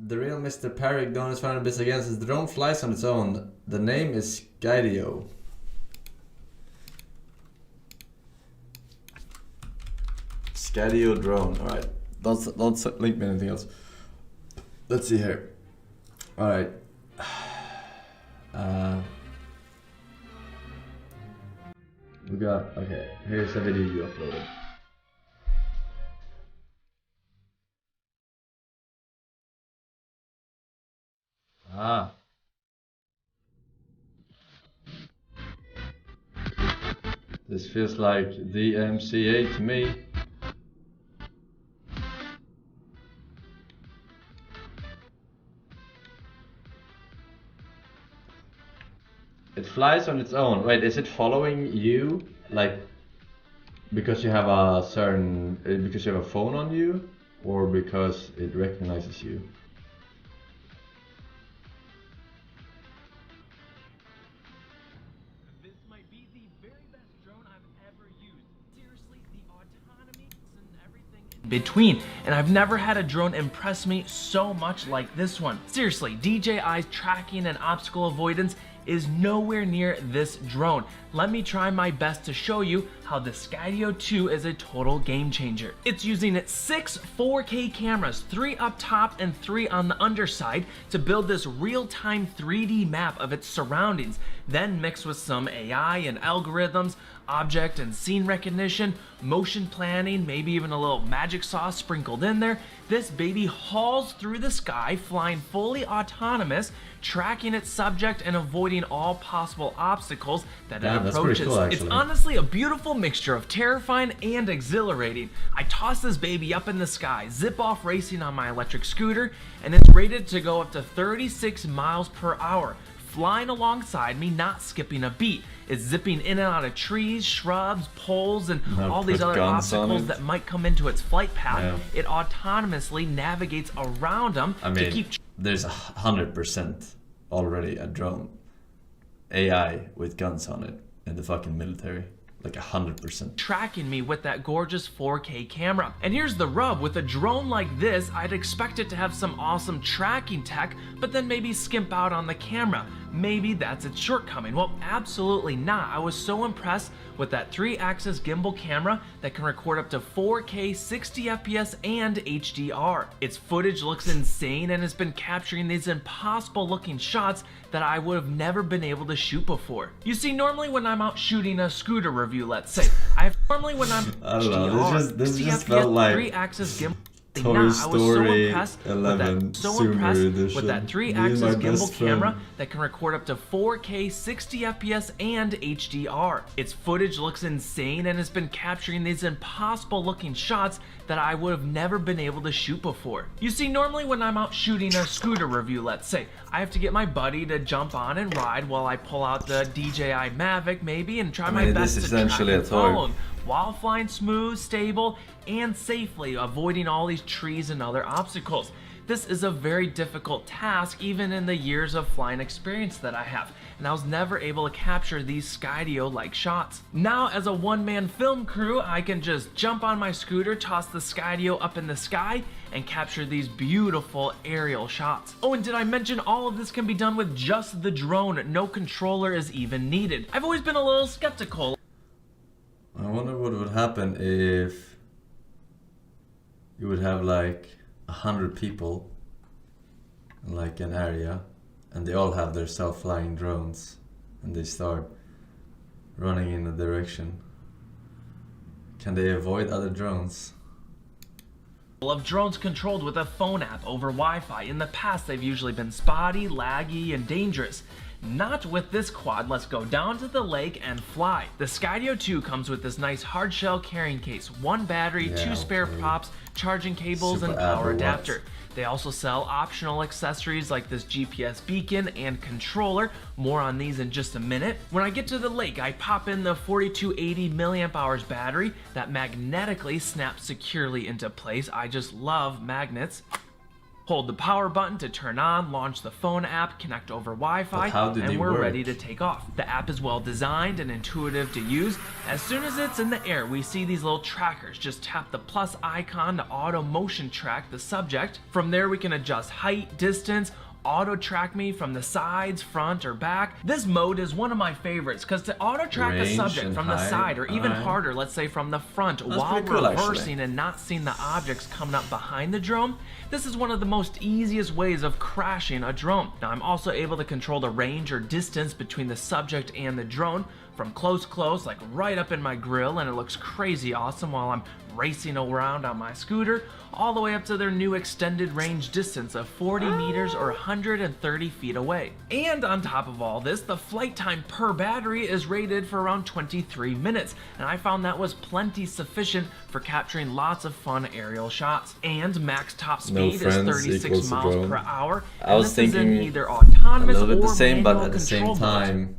The real Mr. Parrick known as found bits against the drone flies on its own. The name is Skydio. Skydio drone. Alright. Don't link me anything else. Let's see here. Alright. We got, okay, here's a video you uploaded. Ah. This feels like DMCA to me. It flies on its own. Wait, is it following you? Like, because you have a certain, because you have a phone on you? Or because it recognizes you? This might be the very best drone I've ever used. Seriously, the autonomy and everything in between. And I've never had a drone impress me so much like this one. Seriously, DJI's tracking and obstacle avoidance is nowhere near this drone. Let me try my best to show you how the Skydio 2 is a total game changer. It's using its 6 4K cameras, 3 up top and 3 on the underside, to build this real-time 3D map of its surroundings, then mixed with some AI and algorithms, object and scene recognition, motion planning, maybe even a little magic sauce sprinkled in there. This baby hauls through the sky, flying fully autonomous, tracking its subject and avoiding all possible obstacles that it approaches. Cool, it's honestly a beautiful mixture of terrifying and exhilarating. I toss this baby up in the sky, zip off racing on my electric scooter, and it's rated to go up to 36 miles per hour. Flying alongside me, not skipping a beat. It's zipping in and out of trees, shrubs, poles, and all these other obstacles that might come into its flight path. Yeah. It autonomously navigates around them to keep... There's 100% already a drone AI with guns on it in the fucking military. Like 100%. Tracking me with that gorgeous 4K camera. And here's the rub, with a drone like this, I'd expect it to have some awesome tracking tech, but then maybe skimp out on the camera. Maybe that's its shortcoming. Well, absolutely not. I was so impressed with that 3-axis gimbal camera that can record up to 4K 60 FPS and HDR. Its footage looks insane and has been capturing these impossible looking shots that I would have never been able to shoot before. You see, normally when I'm out shooting a scooter review, let's say, I don't know, this just felt like 3-axis gimbal. Toy Story 11 so impressed with that 3-axis gimbal camera that can record up to 4K 60 FPS and HDR. Its footage looks insane and has been capturing these impossible looking shots that I would have never been able to shoot before. You see, normally when I'm out shooting a scooter review, let's say, I have to get my buddy to jump on and ride while I pull out the DJI Mavic maybe and try my best to track and follow him, while flying smooth, stable, and safely, avoiding all these trees and other obstacles. This is a very difficult task, even in the years of flying experience that I have, and I was never able to capture these Skydio-like shots. Now, as a one-man film crew, I can just jump on my scooter, toss the Skydio up in the sky, and capture these beautiful aerial shots. Oh, and did I mention all of this can be done with just the drone? No controller is even needed. I've always been a little skeptical. I wonder what would happen if you would have like 100 people in like an area and they all have their self-flying drones and they start running in a direction. Can they avoid other drones? Of drones controlled with a phone app over Wi-Fi. In the past, they've usually been spotty, laggy, and dangerous. Not with this quad. Let's go down to the lake and fly. The Skydio 2 comes with this nice hard shell carrying case, 1 battery, 2 spare props, charging cables, and power adapter. They also sell optional accessories like this GPS beacon and controller. More on these in just a minute. When I get to the lake, I pop in the 4280 milliamp hours battery that magnetically snaps securely into place. I just love magnets. Hold the power button to turn on, launch the phone app, connect over Wi-Fi, and we're ready to take off. The app is well designed and intuitive to use. As soon as it's in the air, we see these little trackers. Just tap the plus icon to auto motion track the subject. From there we can adjust height, distance, auto track me from the sides, front, or back. This mode is one of my favorites because to auto track a subject from the side, or even harder, let's say from the front, while reversing and not seeing the objects coming up behind the drone, this is one of the most easiest ways of crashing a drone. Now I'm also able to control the range or distance between the subject and the drone from close, like right up in my grill, and it looks crazy awesome while I'm racing around on my scooter, all the way up to their new extended range distance of 40 meters or 130 feet away. And on top of all this, the flight time per battery is rated for around 23 minutes, and I found that was plenty sufficient for capturing lots of fun aerial shots. And max top speed is 36 miles per hour, and this is in either autonomous or manual control but at the same time,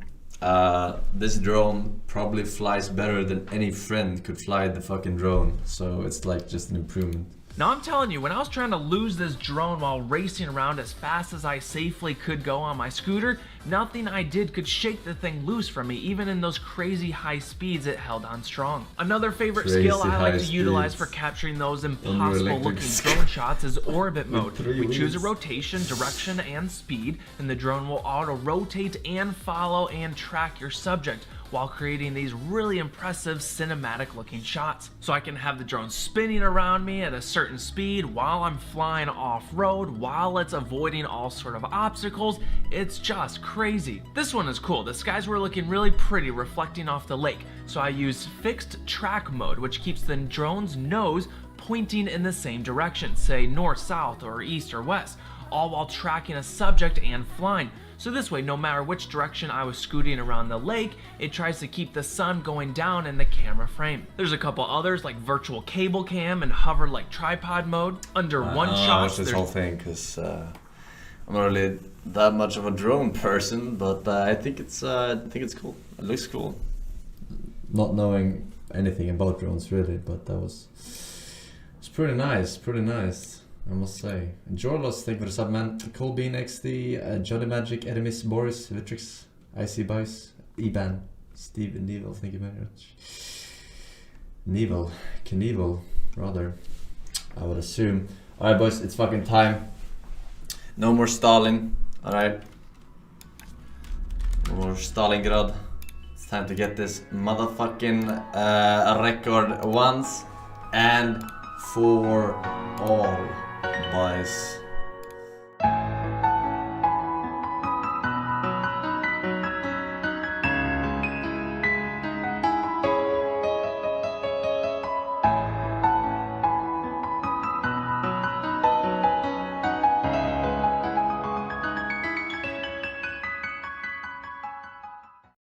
this drone probably flies better than any friend could fly the fucking drone, so it's like just an improvement. Now I'm telling you, when I was trying to lose this drone while racing around as fast as I safely could go on my scooter, nothing I did could shake the thing loose from me. Even in those crazy high speeds, it held on strong. Another favorite skill I like to utilize for capturing those impossible looking drone shots is orbit mode. We choose a rotation, direction, and speed, and the drone will auto rotate and follow and track your subject while creating these really impressive cinematic looking shots. So I can have the drone spinning around me at a certain speed while I'm flying off-road, while it's avoiding all sort of obstacles. It's just crazy. This one is cool. The skies were looking really pretty reflecting off the lake, so I used fixed track mode, which keeps the drone's nose pointing in the same direction, say north, south, or east or west, all while tracking a subject and flying. So this way, no matter which direction I was scooting around the lake, it tries to keep the sun going down in the camera frame. There's a couple others like virtual cable cam and hover like tripod mode. Under one shot, watch this whole thing because I'm not really that much of a drone person, but I think it's cool. It looks cool. Not knowing anything about drones really, but it's pretty nice, I must say. Jorlos, thank you for the sub, man. Cole Bean XD, Johnny Magic, Edimis, Boris, Vitrix, IC Bice, Eban, Steve and Neville, thank you very much. Knievel, rather, I would assume. Alright boys, it's fucking time. No more stalling, alright? No more Stalingrad. It's time to get this motherfucking record once and for all. Boys.